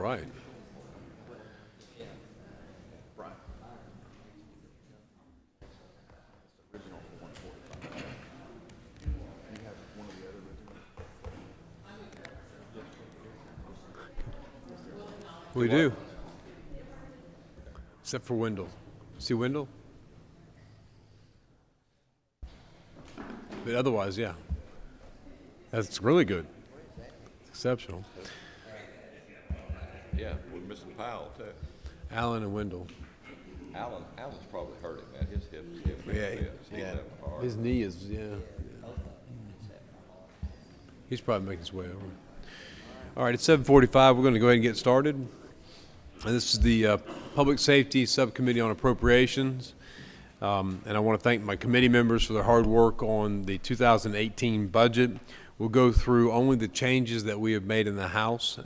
right. We do. Except for Wendell. See Wendell? But otherwise, yeah. That's really good. Exceptional. Yeah, we're missing Powell too. Allen and Wendell. Allen's probably hurting, man. His hip. He's having hard. His knee is, yeah. He's probably making his way over. All right, it's 7:45. We're going to go ahead and get started. And this is the Public Safety Subcommittee on Appropriations. And I want to thank my committee members for their hard work on the 2018 budget. We'll go through only the changes that we have made in the House.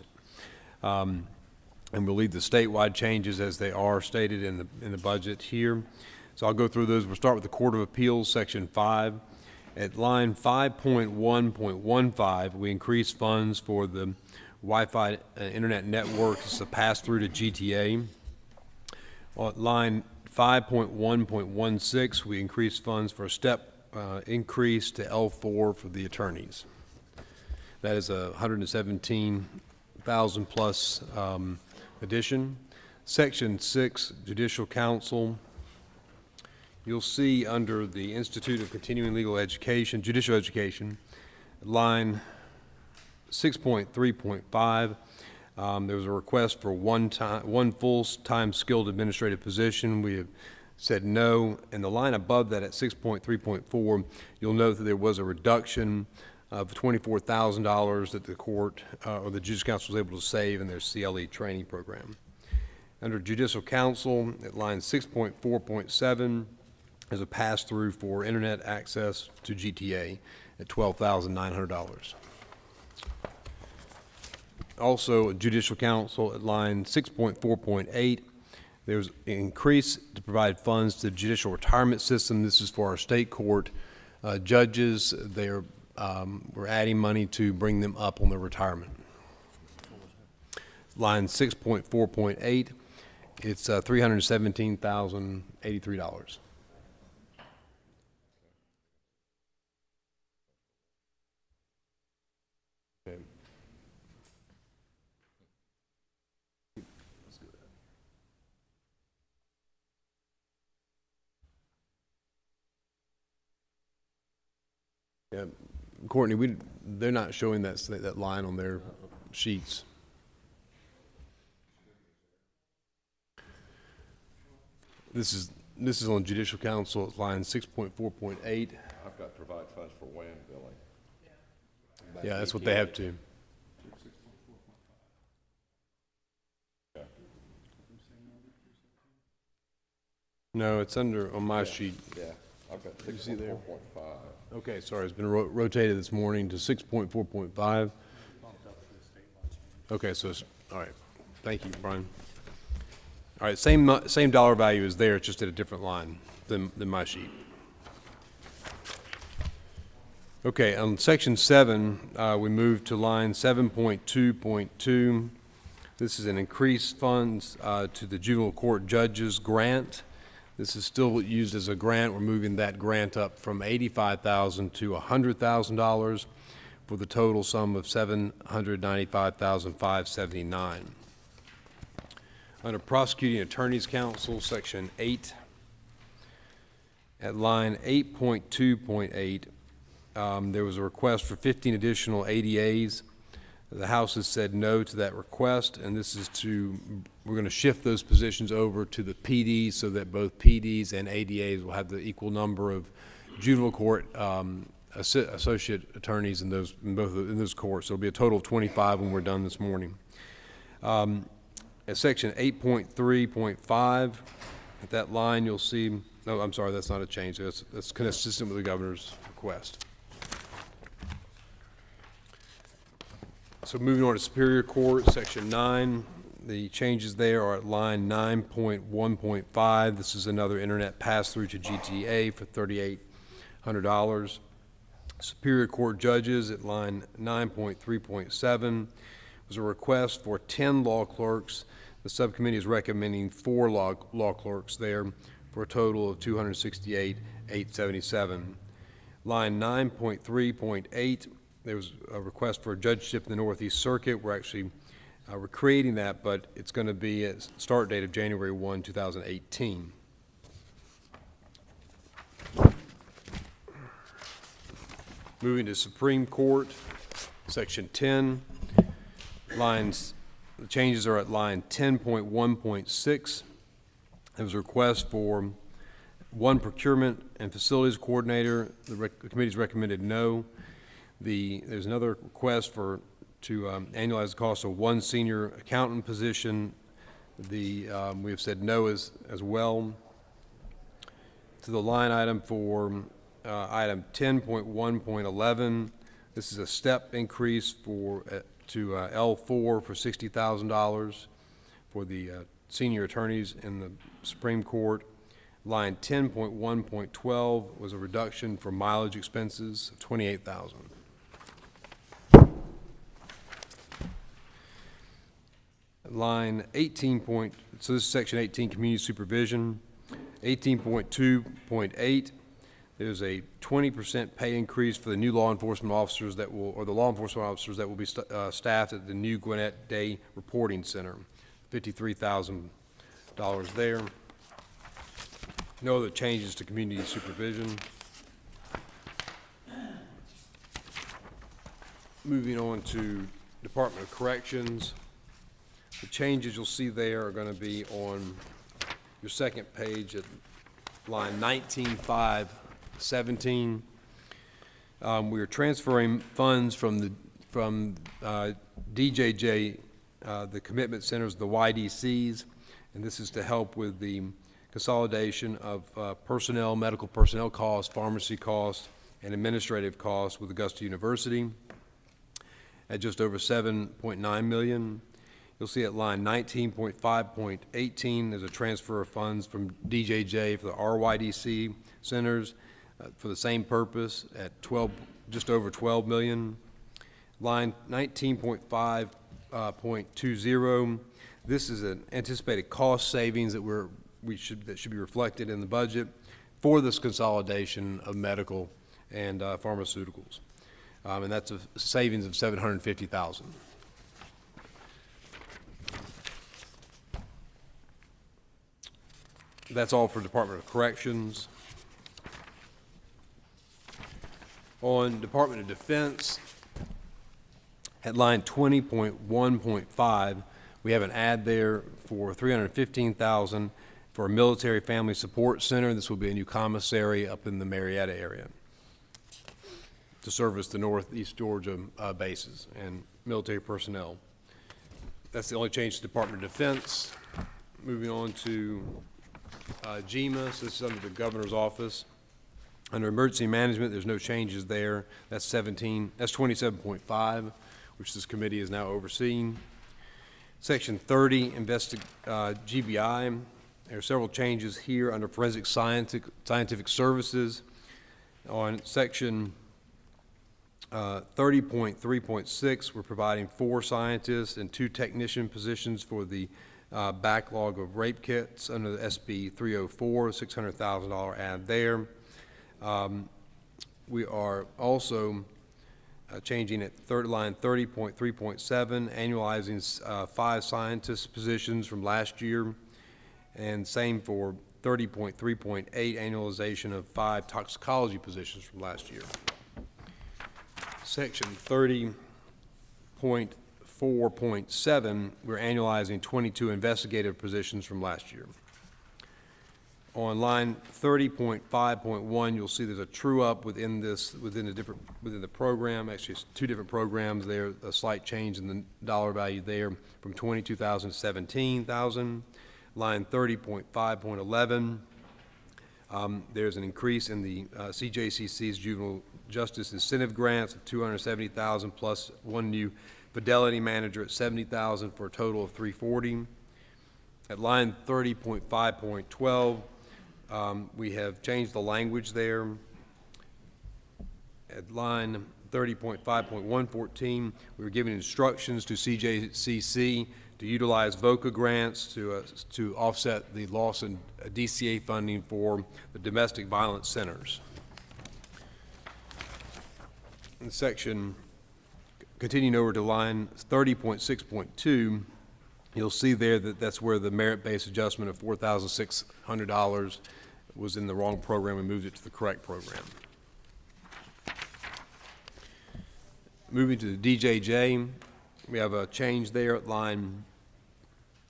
And we'll leave the statewide changes as they are stated in the budget here. So I'll go through those. We'll start with the Court of Appeals, Section 5. At line 5.1.15, we increase funds for the Wi-Fi internet network. It's a pass-through to GTA. At line 5.1.16, we increase funds for a step increase to L4 for the attorneys. That is a $117,000 plus addition. Section 6, Judicial Council. You'll see under the Institute of Continuing Legal Education, Judicial Education, line 6.3.5, there was a request for one full-time skilled administrative position. We have said no. And the line above that at 6.3.4, you'll note that there was a reduction of $24,000 that the court or the Judicial Council was able to save in their CLE training program. Under Judicial Council, at line 6.4.7, there's a pass-through for internet access to GTA at $12,900. Also, Judicial Council at line 6.4.8, there's an increase to provide funds to the judicial retirement system. This is for our state court judges. We're adding money to bring them up on their retirement. Line 6.4.8, it's $317,083. Yeah, Courtney, they're not showing that line on their sheets. This is on Judicial Council at line 6.4.8. I've got provide funds for WAN billing. Yeah, that's what they have to. Yeah. No, it's under on my sheet. Yeah, I've got 6.4.5. Okay, sorry, it's been rotated this morning to 6.4.5. Okay, so it's, all right. Thank you, Brian. All right, same dollar value is there, it's just at a different line than my sheet. Okay, on section 7, we move to line 7.2.2. This is an increased funds to the juvenile court judges grant. This is still used as a grant. We're moving that grant up from $85,000 to $100,000 for the total sum of $795,579. Under Prosecuting Attorneys Council, Section 8, at line 8.2.8, there was a request for 15 additional ADAs. The House has said no to that request, and this is we're going to shift those positions over to the PDs so that both PDs and ADAs will have the equal number of juvenile court associate attorneys in those courts. So it'll be a total of 25 when we're done this morning. At section 8.3.5, at that line you'll see, no, I'm sorry, that's not a change. That's consistent with the governor's request. So moving on to Superior Court, section 9, the changes there are at line 9.1.5. This is another internet pass-through to GTA for $3,800. Superior Court judges at line 9.3.7 There's a request for 10 law clerks. The subcommittee is recommending 4 law clerks there for a total of $268,877. Line 9.3.8, there was a request for a judgeship in the Northeast Circuit. We're actually we're creating that, but it's going to be a start date of January 1, 2018. Moving to Supreme Court, Section 10, lines, the changes are at line 10.1.6. There was a request for 1 procurement and facilities coordinator. The committee's recommended no. There's another request to annualize the cost of 1 senior accountant position. We have said no as well. To the line item for item 10.1.11, this is a step increase to L4 for $60,000 for the senior attorneys in the Supreme Court. Line 10.1.12 was a reduction for mileage expenses of $28,000. Line 18 so this is section 18, community supervision. 18.2.8, there's a 20% pay increase for the new law enforcement officers that will, or the law enforcement officers that will be staffed at the new Gwinnett Day Reporting Center. $53,000 there. No other changes to community supervision. Moving on to Department of Corrections. The changes you'll see there are going to be on your second page at line 19.5.17. We are transferring funds from DJJ, the commitment centers, the YDCs, and this is to help with the consolidation of personnel, medical personnel costs, pharmacy costs, and administrative costs with Augusta University at just over $7.9 million. You'll see at line 19.5.18, there's a transfer of funds from DJJ for the RYDC centers for the same purpose at just over $12 million. Line 19.5.20, this is an anticipated cost savings that should be reflected in the budget for this consolidation of medical and pharmaceuticals, and that's a savings of $750,000. That's all for Department of Corrections. On Department of Defense, at line 20.1.5, we have an ad there for $315,000 for a military family support center. This will be a new commissary up in the Marietta area to service the Northeast Georgia bases and military personnel. That's the only change to Department of Defense. Moving on to GEMA, so this is under the Governor's Office. Under Emergency Management, there's no changes there. That's 27.5, which this committee is now overseeing. Section 30, GBI. There are several changes here under Forensic Scientific Services. On Section 30.3.6, we're providing 4 scientists and 2 technician positions for the backlog of rape kits under the SB 304, $600,000 ad there. We are also changing at line 30.3.7, annualizing 5 scientist positions from last year, and same for 30.3.8, annualization of 5 toxicology positions from last year. Section 30.4.7, we're annualizing 22 investigative positions from last year. On line 30.5.1, you'll see there's a true up within the program. Actually, it's 2 different programs there. A slight change in the dollar value there from $22,000 to $17,000. Line 30.5.11, there's an increase in the CJCC's juvenile justice incentive grants of $270,000 plus 1 new fidelity manager at $70,000 for a total of $340,000. At line 30.5.12, we have changed the language there. At line 30.5.114, we were giving instructions to CJCC to utilize VOCA grants to offset the loss in DCA funding for the domestic violence centers. In section, continuing over to line 30.6.2, you'll see there that that's where the merit-based adjustment of $4,600 was in the wrong program. We moved it to the correct program. Moving to the DJJ, we have a change there at line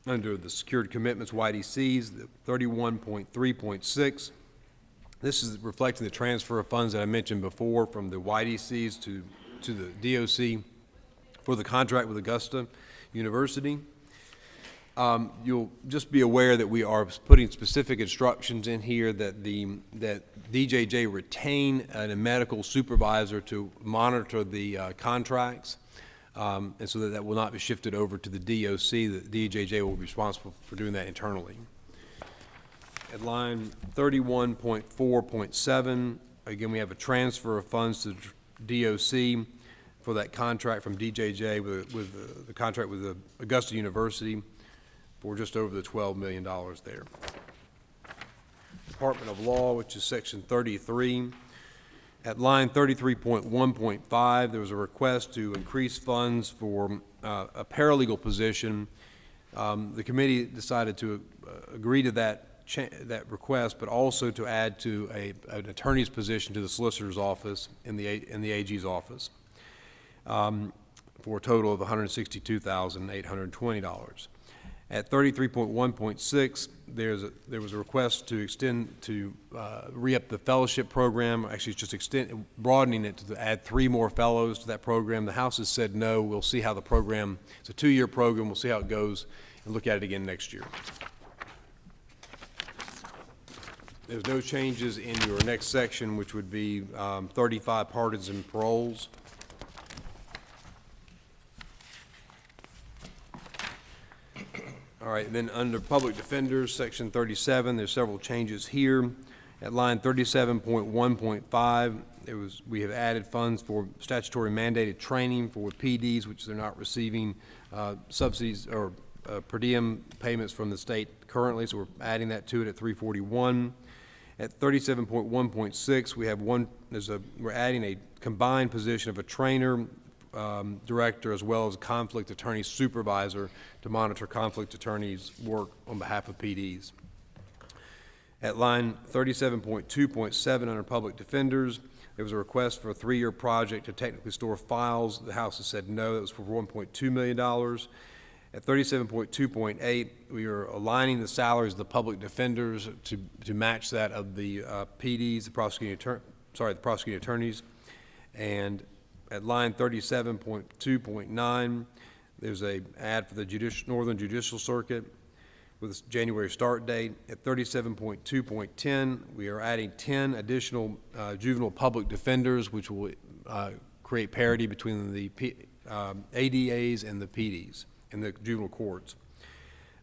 under the secured commitments, YDCs, the 31.3.6. This is reflecting the transfer of funds that I mentioned before from the YDCs to the DOC for the contract with Augusta University. You'll just be aware that we are putting specific instructions in here that that DJJ retain a medical supervisor to monitor the contracts, and so that will not be shifted over to the DOC. The DJJ will be responsible for doing that internally. At line 31.4.7, again, we have a transfer of funds to DOC for that contract from DJJ with the contract with the Augusta University for just over the $12 million there. Department of Law, which is section 33. At line 33.1.5, there was a request to increase funds for a paralegal position. The committee decided to agree to that request, but also to add to an attorney's position to the solicitor's office in the AG's office for a total of $162,820. At 33.1.6, there was a request to re-up the fellowship program. Actually, it's just broadening it to add 3 more fellows to that program. The House has said no. We'll see how the program, it's a 2-year program. We'll see how it goes and look at it again next year. There's no changes in your next section, which would be 35 pardons and paroles. All right, and then under public defenders, section 37, there's several changes here. At line 37.1.5, we have added funds for statutory mandated training for PDs, which they're not receiving subsidies or per diem payments from the state currently, so we're adding that to it at 341. At 37.1.6, we're adding a combined position of a trainer, director, as well as a conflict attorney supervisor to monitor conflict attorneys' work on behalf of PDs. At line 37.2.7 under public defenders, there was a request for a 3-year project to technically store files. The House has said no. That was for $1.2 million. At 37.2.8, we are aligning the salaries of the public defenders to match that of the PDs, the prosecuting attorneys. And at line 37.2.9, there's a ad for the Northern Judicial Circuit with a January start date. At 37.2.10, we are adding 10 additional juvenile public defenders, which will create parity between the ADAs and the PDs in the juvenile courts.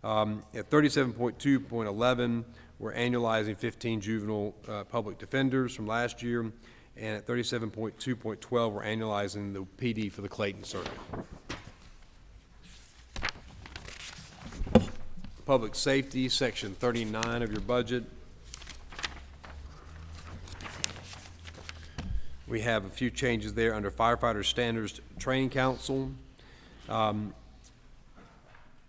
At 37.2.11, we're annualizing 15 juvenile public defenders from last year. And at 37.2.12, we're annualizing the PD for the Clayton Circuit. Public safety, section 39 of your budget. We have a few changes there under Firefighter Standards Training Council. Under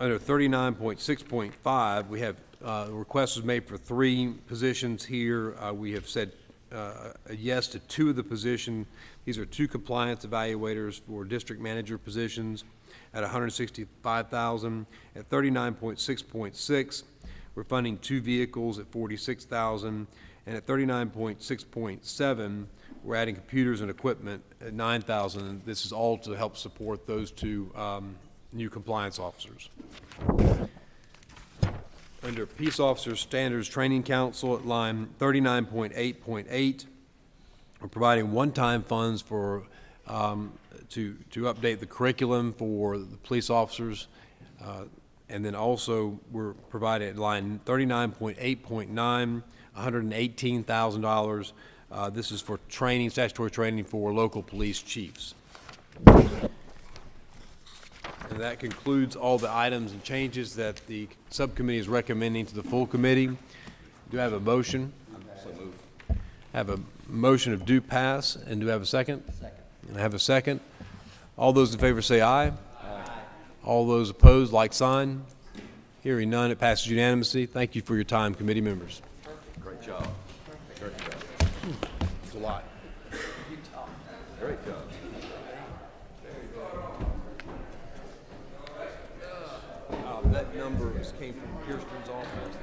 39.6.5, we have request was made for 3 positions here. We have said a yes to 2 of the position. These are 2 compliance evaluators for district manager positions at $165,000. At 39.6.6, we're funding 2 vehicles at $46,000, and at 39.6.7, we're adding computers and equipment at $9,000. This is all to help support those 2 new compliance officers. Under Peace Officers Standards Training Council at line 39.8.8, we're providing one-time funds for to update the curriculum for the police officers, and then also we're providing at line 39.8.9 $118,000 This is for training, statutory training for local police chiefs. And that concludes all the items and changes that the subcommittee is recommending to the full committee. Do I have a motion? So moved. Have a motion of due pass, and do I have a second? Second. And I have a second. All those in favor say aye. Aye. All those opposed, like sign. Hearing none, it passes unanimously. Thank you for your time, committee members. Great job. Great job. It's a lot. Great job. That number came from Kirsten's office.